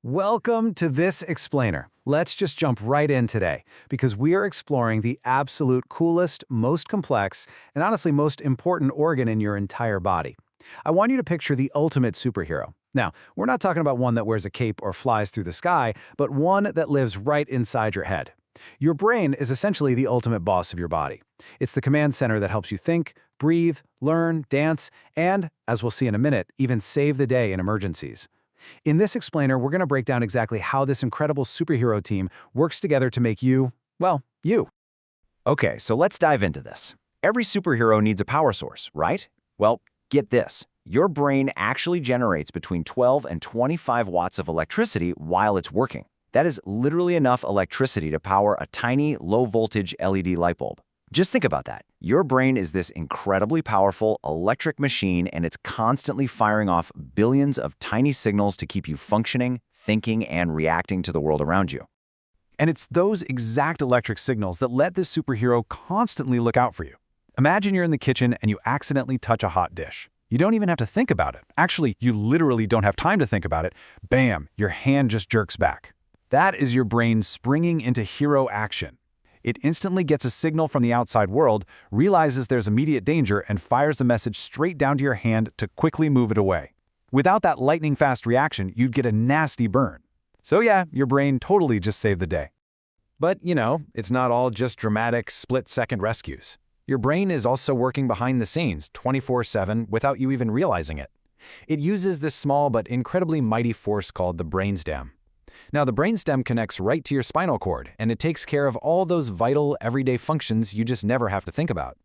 Welcome to this explainer. Let's just jump right in today, because we are exploring the absolute coolest, most complex, and honestly most important organ in your entire body. I want you to picture the ultimate superhero. Now, we're not talking about one that wears a cape or flies through the sky, but one that lives right inside your head. Your brain is essentially the ultimate boss of your body. It's the command center that helps you think, breathe, learn, dance, and, as we'll see in a minute, even save the day in emergencies. In this explainer, we're going to break down exactly how this incredible superhero team works together to make you, well, you. Okay, so let's dive into this. Every superhero needs a power source, right? Well, get this. Your brain actually generates between 12 and 25 watts of electricity while it's working. That is literally enough electricity to power a tiny, low-voltage LED light bulb. Just think about that. Your brain is this incredibly powerful electric machine, and it's constantly firing off billions of tiny signals to keep you functioning, thinking, and reacting to the world around you. And it's those exact electric signals that let this superhero constantly look out for you. Imagine you're in the kitchen and you accidentally touch a hot dish. You don't even have to think about it. Actually, you literally don't have time to think about it. Bam, your hand just jerks back. That is your brain springing into hero action. It instantly gets a signal from the outside world, realizes there's immediate danger, and fires a message straight down to your hand to quickly move it away. Without that lightning-fast reaction, you'd get a nasty burn. So yeah, your brain totally just saved the day. But, it's not all just dramatic, split-second rescues. Your brain is also working behind the scenes 24/7 without you even realizing it. It uses this small but incredibly mighty force called the brainstem. Now, the brainstem connects right to your spinal cord, and it takes care of all those vital, everyday functions you just never have to think about.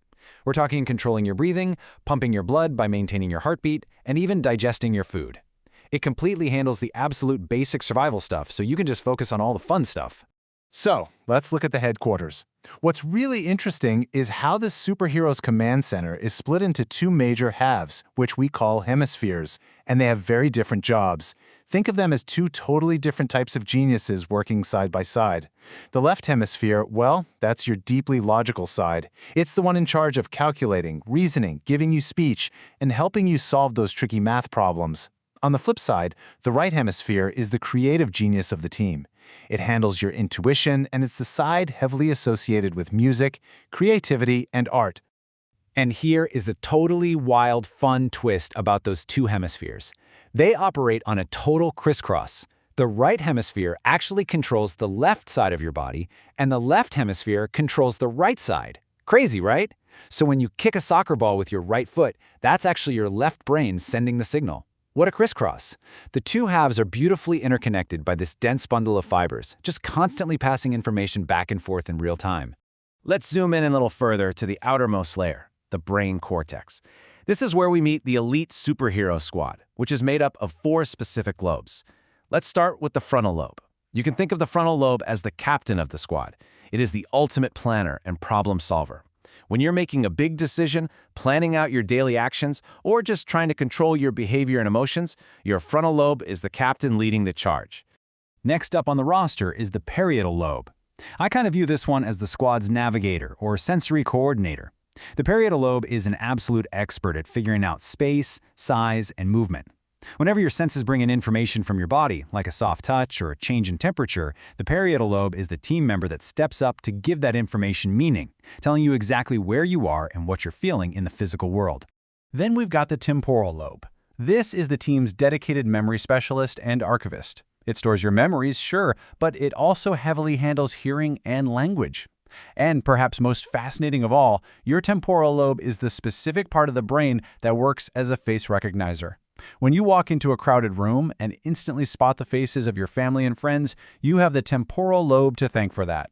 We're talking controlling your breathing, pumping your blood by maintaining your heartbeat, and even digesting your food. It completely handles the absolute basic survival stuff, so you can just focus on all the fun stuff. So, let's look at the headquarters. What's really interesting is how the superhero's command center is split into two major halves, which we call hemispheres, and they have very different jobs. Think of them as two totally different types of geniuses working side by side. The left hemisphere, well, that's your deeply logical side. It's the one in charge of calculating, reasoning, giving you speech, and helping you solve those tricky math problems. On the flip side, the right hemisphere is the creative genius of the team. It handles your intuition, and it's the side heavily associated with music, creativity, and art. And here is a totally wild, fun twist about those two hemispheres. They operate on a total crisscross. The right hemisphere actually controls the left side of your body, and the left hemisphere controls the right side. Crazy, right? So when you kick a soccer ball with your right foot, that's actually your left brain sending the signal. What a crisscross. The two halves are beautifully interconnected by this dense bundle of fibers, just constantly passing information back and forth in real time. Let's zoom in a little further to the outermost layer, the brain cortex. This is where we meet the elite superhero squad, which is made up of 4 specific lobes. Let's start with the frontal lobe. You can think of the frontal lobe as the captain of the squad. It is the ultimate planner and problem solver. When you're making a big decision, planning out your daily actions, or just trying to control your behavior and emotions, your frontal lobe is the captain leading the charge. Next up on the roster is the parietal lobe. I kind of view this one as the squad's navigator or sensory coordinator. The parietal lobe is an absolute expert at figuring out space, size, and movement. Whenever your senses bring in information from your body, like a soft touch or a change in temperature, the parietal lobe is the team member that steps up to give that information meaning, telling you exactly where you are and what you're feeling in the physical world. Then we've got the temporal lobe. This is the team's dedicated memory specialist and archivist. It stores your memories, sure, but it also heavily handles hearing and language. And perhaps most fascinating of all, your temporal lobe is the specific part of the brain that works as a face recognizer. When you walk into a crowded room and instantly spot the faces of your family and friends, you have the temporal lobe to thank for that.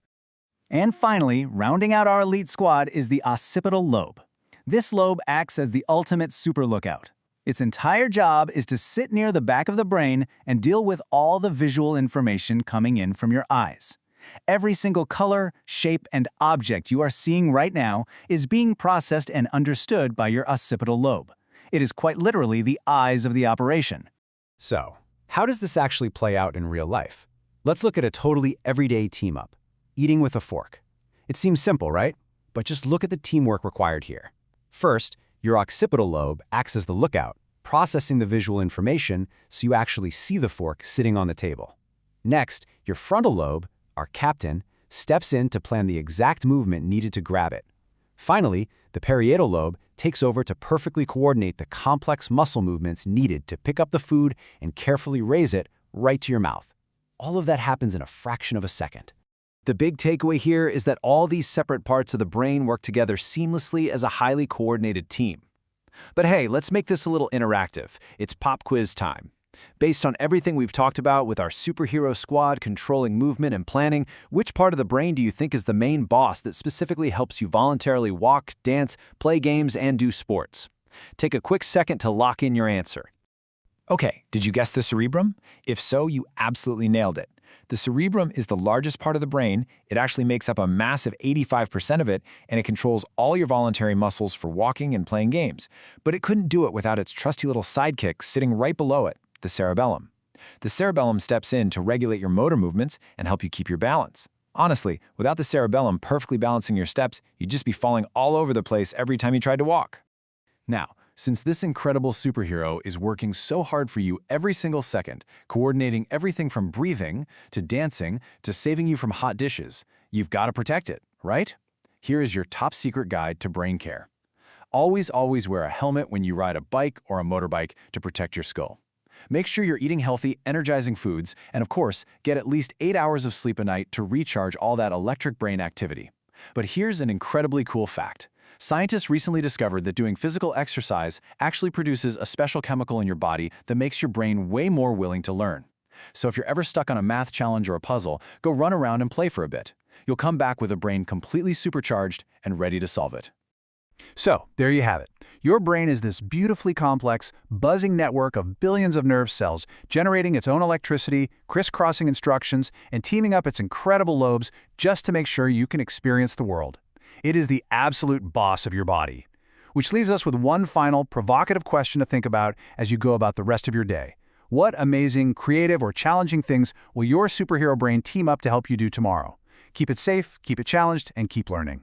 And finally, rounding out our elite squad is the occipital lobe. This lobe acts as the ultimate super lookout. Its entire job is to sit near the back of the brain and deal with all the visual information coming in from your eyes. Every single color, shape, and object you are seeing right now is being processed and understood by your occipital lobe. It is quite literally the eyes of the operation. So, how does this actually play out in real life? Let's look at a totally everyday team-up, eating with a fork. It seems simple, right? But just look at the teamwork required here. First, your occipital lobe acts as the lookout, processing the visual information so you actually see the fork sitting on the table. Next, your frontal lobe, our captain, steps in to plan the exact movement needed to grab it. Finally, the parietal lobe takes over to perfectly coordinate the complex muscle movements needed to pick up the food and carefully raise it right to your mouth. All of that happens in a fraction of a second. The big takeaway here is that all these separate parts of the brain work together seamlessly as a highly coordinated team. But hey, let's make this a little interactive. It's pop quiz time. Based on everything we've talked about with our superhero squad controlling movement and planning, which part of the brain do you think is the main boss that specifically helps you voluntarily walk, dance, play games, and do sports? Take a quick second to lock in your answer. Okay, did you guess the cerebrum? If so, you absolutely nailed it. The cerebrum is the largest part of the brain. It actually makes up a massive 85% of it, and it controls all your voluntary muscles for walking and playing games. But it couldn't do it without its trusty little sidekick sitting right below it, the cerebellum. The cerebellum steps in to regulate your motor movements and help you keep your balance. Honestly, without the cerebellum perfectly balancing your steps, you'd just be falling all over the place every time you tried to walk. Now, since this incredible superhero is working so hard for you every single second, coordinating everything from breathing to dancing to saving you from hot dishes, you've got to protect it, right? Here is your top secret guide to brain care. Always wear a helmet when you ride a bike or a motorbike to protect your skull. Make sure you're eating healthy, energizing foods, and of course, get at least 8 hours of sleep a night to recharge all that electric brain activity. But here's an incredibly cool fact. Scientists recently discovered that doing physical exercise actually produces a special chemical in your body that makes your brain way more willing to learn. So if you're ever stuck on a math challenge or a puzzle, go run around and play for a bit. You'll come back with a brain completely supercharged and ready to solve it. So, there you have it. Your brain is this beautifully complex, buzzing network of billions of nerve cells generating its own electricity, crisscrossing instructions, and teaming up its incredible lobes just to make sure you can experience the world. It is the absolute boss of your body. Which leaves us with one final, provocative question to think about as you go about the rest of your day. What amazing, creative, or challenging things will your superhero brain team up to help you do tomorrow? Keep it safe, keep it challenged, and keep learning.